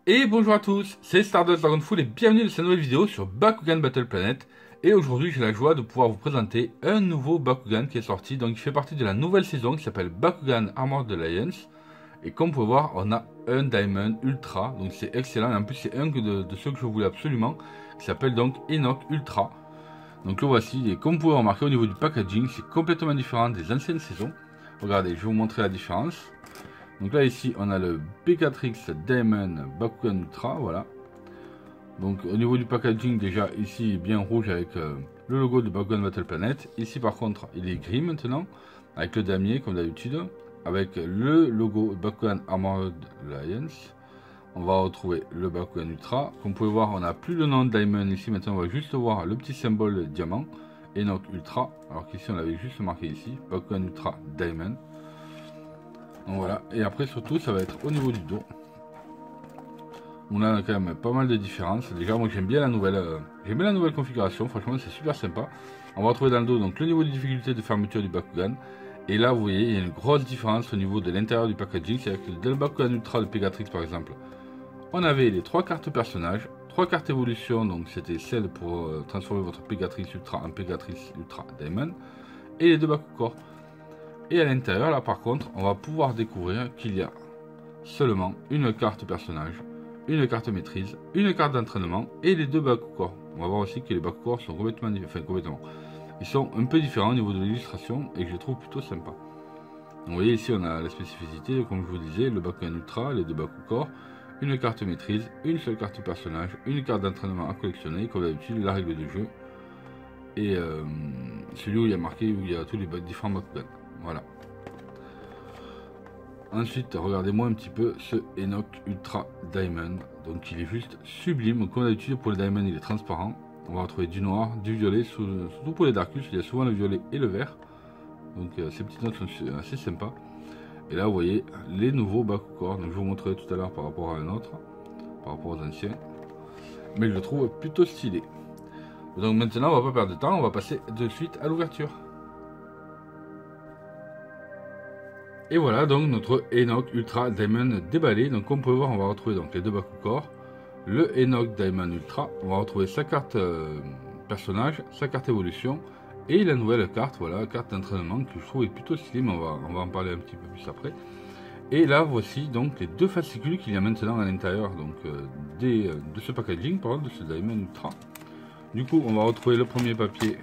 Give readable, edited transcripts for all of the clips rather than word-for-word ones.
Et bonjour à tous, c'est Stardust Dragonful et bienvenue dans cette nouvelle vidéo sur Bakugan Battle Planet. Et aujourd'hui j'ai la joie de pouvoir vous présenter un nouveau Bakugan qui est sorti, donc il fait partie de la nouvelle saison qui s'appelle Bakugan Armored Alliance. Et comme vous pouvez voir, on a un Diamond Ultra, donc c'est excellent, et en plus c'est un de ceux que je voulais absolument, qui s'appelle donc Enoch Ultra. Donc le voici, et comme vous pouvez remarquer au niveau du packaging, c'est complètement différent des anciennes saisons. Regardez, je vais vous montrer la différence. Donc là ici on a le Pegatrix Diamond Bakugan Ultra, voilà. Donc au niveau du packaging déjà ici il est bien rouge avec le logo de Bakugan Battle Planet. Ici par contre il est gris maintenant, avec le damier comme d'habitude, avec le logo Bakugan Armored Alliance. On va retrouver le Bakugan Ultra. Comme vous pouvez voir on n'a plus le nom de Diamond ici, maintenant on va juste voir le petit symbole diamant, Enoch Ultra, alors qu'ici on l'avait juste marqué ici, Bakugan Ultra Diamond. Donc voilà, et après surtout ça va être au niveau du dos. On a quand même pas mal de différences. Déjà moi j'aime bien la nouvelle configuration, franchement c'est super sympa. On va retrouver dans le dos donc le niveau de difficulté de fermeture du Bakugan. Et là vous voyez il y a une grosse différence au niveau de l'intérieur du packaging. C'est-à-dire que dès le Bakugan Ultra de Pegatrix par exemple, on avait les 3 cartes personnages, 3 cartes évolution, donc c'était celle pour transformer votre Pegatrix Ultra en Pegatrix Ultra Diamond, et les 2 Bakugors. Et à l'intérieur, là par contre, on va pouvoir découvrir qu'il y a seulement une carte personnage, une carte maîtrise, une carte d'entraînement et les 2 Bakugors. On va voir aussi que les Bakugors sont complètement différents, enfin complètement. Ils sont un peu différents au niveau de l'illustration et que je trouve plutôt sympa. Donc, vous voyez ici on a la spécificité, comme je vous disais, le Bakugan Ultra, les 2 Bakugors, une carte maîtrise, une seule carte personnage, une carte d'entraînement à collectionner, comme d'habitude la règle de jeu. Et celui où il y a marqué où il y a tous les différents Bakugan. Voilà. Ensuite, regardez-moi un petit peu ce Enoch Ultra Diamond. Donc il est juste sublime. Comme d'habitude pour le Diamond il est transparent. On va retrouver du noir, du violet, surtout pour les Darkus, il y a souvent le violet et le vert. Donc ces petites notes sont assez sympas. Et là vous voyez les nouveaux Bakugors. Donc je vous montrerai tout à l'heure par rapport à un autre, par rapport aux anciens. Mais je le trouve plutôt stylé. Donc maintenant on va pas perdre de temps, on va passer de suite à l'ouverture. Et voilà donc notre Enoch Ultra Diamond déballé. Donc comme vous pouvez voir on va retrouver donc les 2 Bakugors, le Enoch Diamond Ultra, on va retrouver sa carte personnage, sa carte évolution et la nouvelle carte, voilà, carte d'entraînement que je trouve est plutôt stylée, mais on va en parler un petit peu plus après. Et là voici donc les 2 fascicules qu'il y a maintenant à l'intérieur donc de ce packaging, par exemple de ce Diamond Ultra. Du coup on va retrouver le premier papier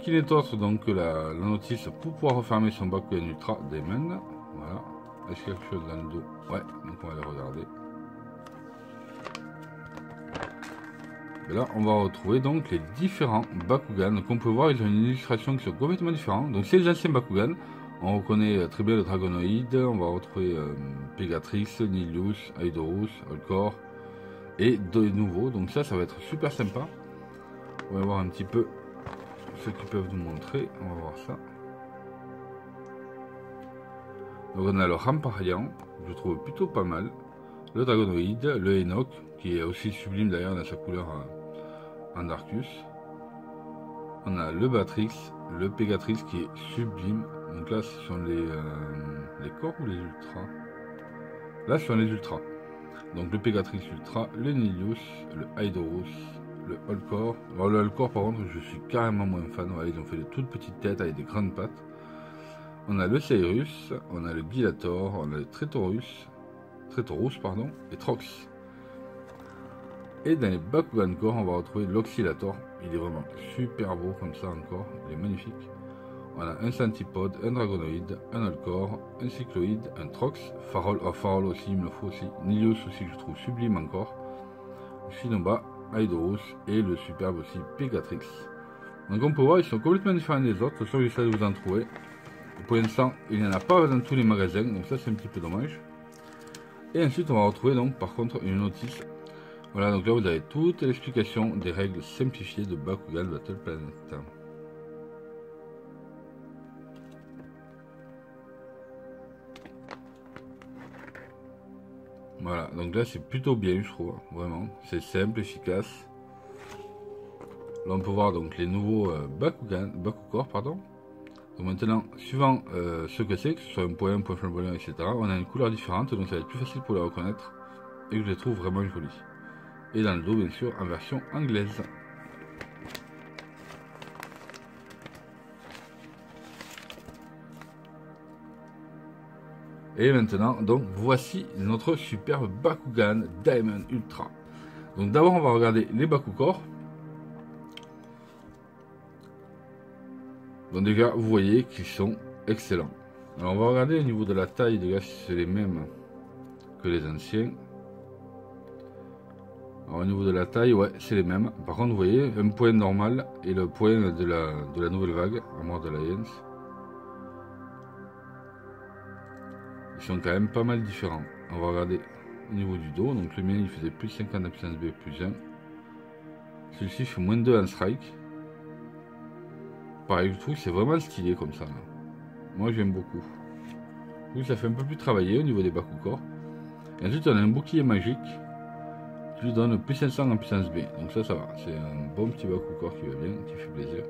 qui n'est autre donc que la notice pour pouvoir refermer son Bakugan Ultra Diamond. Voilà. Est-ce qu'il y a quelque chose dans le dos? Ouais, donc on va le regarder. Et là, on va retrouver donc les différents Bakugan. Donc on peut voir, ils ont une illustration qui sont complètement différentes. Donc c'est les anciens Bakugan. On reconnaît très bien le Dragonoid. On va retrouver Pegatrix, Nilius, Aidorus, Olcor et de nouveaux. Donc ça va être super sympa. On va voir un petit peu ce qu'ils peuvent nous montrer. On va voir ça. Donc on a le Ramparian, je trouve plutôt pas mal. Le Dragonoid, le Enoch, qui est aussi sublime d'ailleurs dans sa couleur en Darkus. On a le Batrix, le Pegatrix qui est sublime. Donc là ce sont les corps ou les ultras? Là ce sont les ultras. Donc le Pegatrix Ultra, le Nilius, le Aidorus, le Olcor. Alors le Olcor par contre je suis carrément moins fan, voilà, ils ont fait des toutes petites têtes avec des grandes pattes. On a le Cyrus, on a le Gilator, on a le Traitorus pardon, et Trox. Et dans les Bakugan Core on va retrouver l'Oscillator, il est vraiment super beau comme ça encore, il est magnifique. On a un Centipode, un Dragonoid, un Olcor, un Cycloïde, un Trox, Farol aussi, il me le faut aussi, Nilius aussi que je trouve sublime encore, Shinoba, Aidorus et le superbe aussi Pegatrix. Donc on peut voir ils sont complètement différents des autres, sauf que j'essaie de vous en trouver. Pour l'instant il n'y en a pas dans tous les magasins, donc ça c'est un petit peu dommage. Et ensuite on va retrouver donc par contre une notice. Voilà, donc là vous avez toute l'explication des règles simplifiées de Bakugan Battle Planet. Voilà, donc là c'est plutôt bien je trouve, vraiment, c'est simple, efficace. Là on peut voir donc les nouveaux Bakugors, pardon. Donc maintenant, suivant ce que c'est, que ce soit un point chambellan, etc., on a une couleur différente, donc ça va être plus facile pour les reconnaître. Et je les trouve vraiment jolis. Et dans le dos, bien sûr, en version anglaise. Et maintenant, donc voici notre superbe Bakugan Diamond Ultra. Donc d'abord, on va regarder les Bakugors. Donc déjà, vous voyez qu'ils sont excellents. Alors on va regarder au niveau de la taille, déjà, si c'est les mêmes que les anciens. Alors au niveau de la taille, ouais, c'est les mêmes. Par contre, vous voyez, un point normal et le point de la nouvelle vague, Armored Alliance. Ils sont quand même pas mal différents. On va regarder au niveau du dos. Donc le mien il faisait plus 50 en puissance B plus 1. Celui-ci fait moins 2 en strike. Pareil, je trouve que c'est vraiment stylé comme ça. Là. Moi j'aime beaucoup. Donc ça fait un peu plus travaillé au niveau des Bakugors. Et ensuite on a un bouclier magique qui lui donne plus 500 en puissance B. Donc ça va. C'est un bon petit Bakugor qui va bien, qui fait plaisir.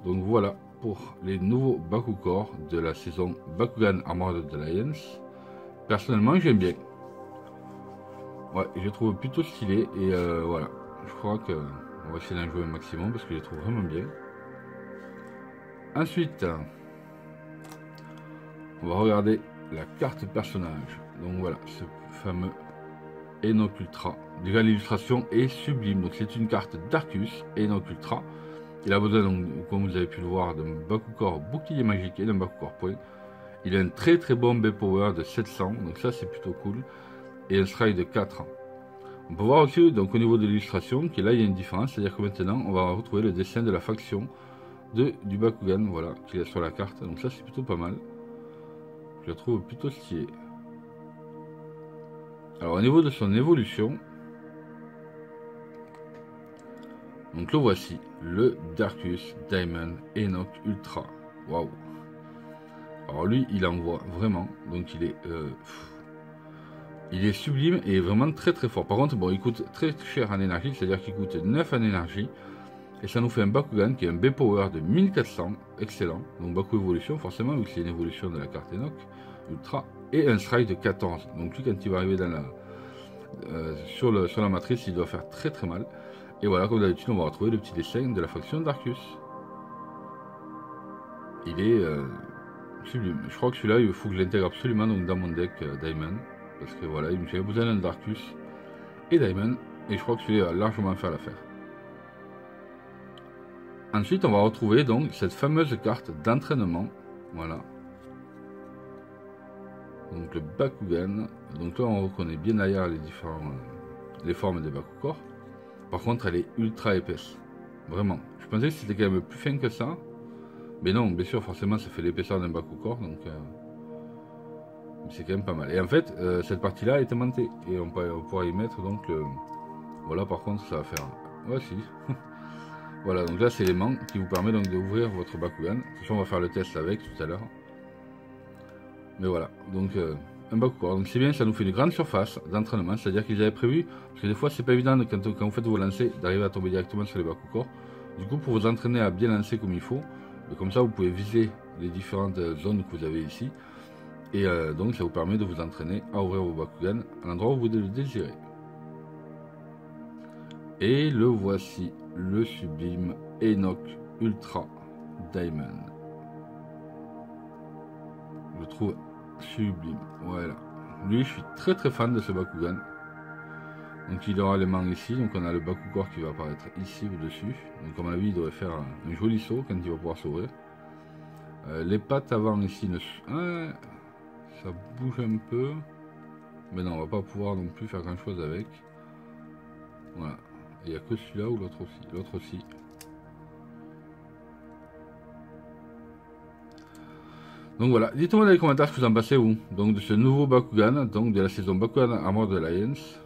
Donc voilà pour les nouveaux Bakugors de la saison Bakugan Armored Alliance. Personnellement j'aime bien. Ouais, je les trouve plutôt stylés et voilà. Je crois que on va essayer d'en jouer un maximum parce que je les trouve vraiment bien. Ensuite, on va regarder la carte personnage. Donc voilà, ce fameux Enoch Ultra. Déjà l'illustration est sublime. Donc c'est une carte d'Arcus Enoch Ultra. Il a besoin, donc, comme vous avez pu le voir, d'un Bakugor bouclier magique et d'un Bakugor point. Il a un très bon B-Power de 700, donc ça c'est plutôt cool. Et un strike de 4. On peut voir aussi donc, au niveau de l'illustration que là il y a une différence, c'est-à-dire que maintenant on va retrouver le dessin de la faction du Bakugan, voilà, qu'il y a sur la carte. Donc ça c'est plutôt pas mal. Je le trouve plutôt stylé. Alors au niveau de son évolution, donc le voici, le Darkus Diamond Enoch Ultra. Waouh! Alors lui il envoie vraiment, donc il est sublime et vraiment très fort. Par contre, bon, il coûte très cher en énergie, c'est-à-dire qu'il coûte 9 en énergie. Et ça nous fait un Bakugan qui a un B-Power de 1400, excellent. Donc Baku évolution, forcément, vu que c'est une évolution de la carte Enoch Ultra. Et un strike de 14. Donc lui, quand il va arriver dans sur la matrice, il doit faire très mal. Et voilà, comme d'habitude, on va retrouver le petit dessin de la faction d'Arcus. Il est sublime. Je crois que celui-là, il faut que je l'intègre absolument donc, dans mon deck Diamond. Parce que voilà, j'avais besoin d'un Darkus et Diamond. Et je crois que celui-là va largement faire l'affaire. Ensuite, on va retrouver donc cette fameuse carte d'entraînement. Voilà. Donc le Bakugan. Donc là, on reconnaît bien derrière les formes des Bakugors. Par contre, elle est ultra épaisse. Vraiment. Je pensais que c'était quand même plus fin que ça. Mais non, bien sûr, forcément, ça fait l'épaisseur d'un Bakugor. Donc c'est quand même pas mal. Et en fait, cette partie-là est aimantée. Et on pourra y mettre donc le... Voilà, par contre, ça va faire... Ouais, si. Voilà, donc là c'est l'aimant qui vous permet donc d'ouvrir votre Bakugan. De toute façon, on va faire le test avec tout à l'heure. Mais voilà, donc un Bakugor. Donc c'est bien, ça nous fait une grande surface d'entraînement, c'est-à-dire qu'ils avaient prévu, parce que des fois c'est pas évident quand vous faites vos lancers d'arriver à tomber directement sur les Bakugors. Du coup, pour vous entraîner à bien lancer comme il faut, comme ça vous pouvez viser les différentes zones que vous avez ici. Et donc ça vous permet de vous entraîner à ouvrir vos Bakugan à l'endroit où vous le désirez. Et le voici, le sublime Enoch Ultra Diamond. Je le trouve sublime. Voilà. Lui, je suis très fan de ce Bakugan. Donc il aura les mains ici. Donc on a le Bakugor qui va apparaître ici au-dessus. Donc à mon avis, il devrait faire un joli saut quand il va pouvoir s'ouvrir. Les pattes avant ici, ça bouge un peu. Mais non, on va pas pouvoir non plus faire grand chose avec. Voilà. Il n'y a que celui-là ou l'autre aussi. L'autre aussi. Donc voilà, dites-moi dans les commentaires ce que vous en pensez vous. Donc de ce nouveau Bakugan, donc de la saison Bakugan Armored Alliance.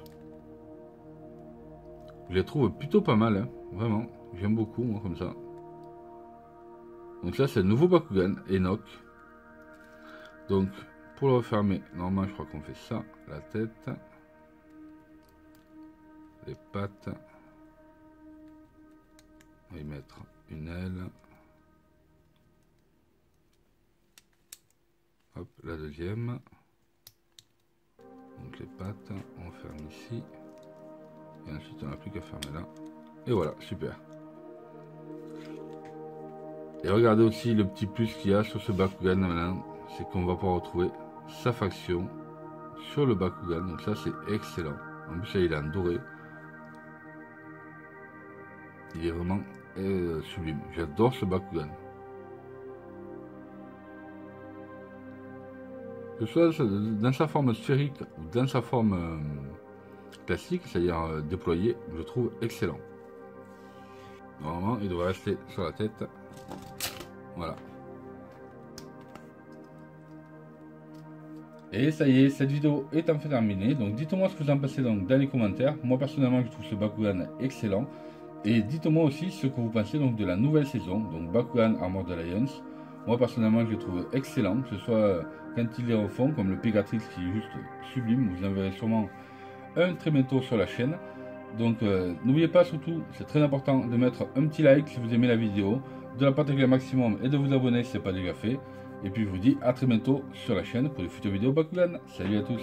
Je les trouve plutôt pas mal, hein. Vraiment. J'aime beaucoup moi comme ça. Donc là c'est le nouveau Bakugan, Enoch. Donc pour le refermer, normalement je crois qu'on fait ça, la tête, les pattes. On va y mettre une aile. Hop, la deuxième. Donc les pattes, on ferme ici. Et ensuite on n'a plus qu'à fermer là. Et voilà, super. Et regardez aussi le petit plus qu'il y a sur ce Bakugan maintenant, c'est qu'on va pouvoir retrouver sa faction sur le Bakugan. Donc ça c'est excellent. En plus il est en doré. Il est vraiment sublime. J'adore ce Bakugan. Que ce soit dans sa forme sphérique ou dans sa forme classique, c'est-à-dire déployée, je trouve excellent. Normalement, il devrait rester sur la tête. Voilà. Et ça y est, cette vidéo est enfin terminée. Donc dites-moi ce que vous en pensez donc dans les commentaires. Moi personnellement, je trouve ce Bakugan excellent. Et dites-moi aussi ce que vous pensez donc de la nouvelle saison, donc Bakugan Armored Alliance. Moi personnellement, je le trouve excellent, que ce soit quand il est au fond, comme le Pegatrix qui est juste sublime. Vous en verrez sûrement un très bientôt sur la chaîne. Donc n'oubliez pas surtout, c'est très important de mettre un petit like si vous aimez la vidéo, de la partager un maximum et de vous abonner si ce n'est pas déjà fait. Et puis je vous dis à très bientôt sur la chaîne pour de futures vidéos Bakugan. Salut à tous.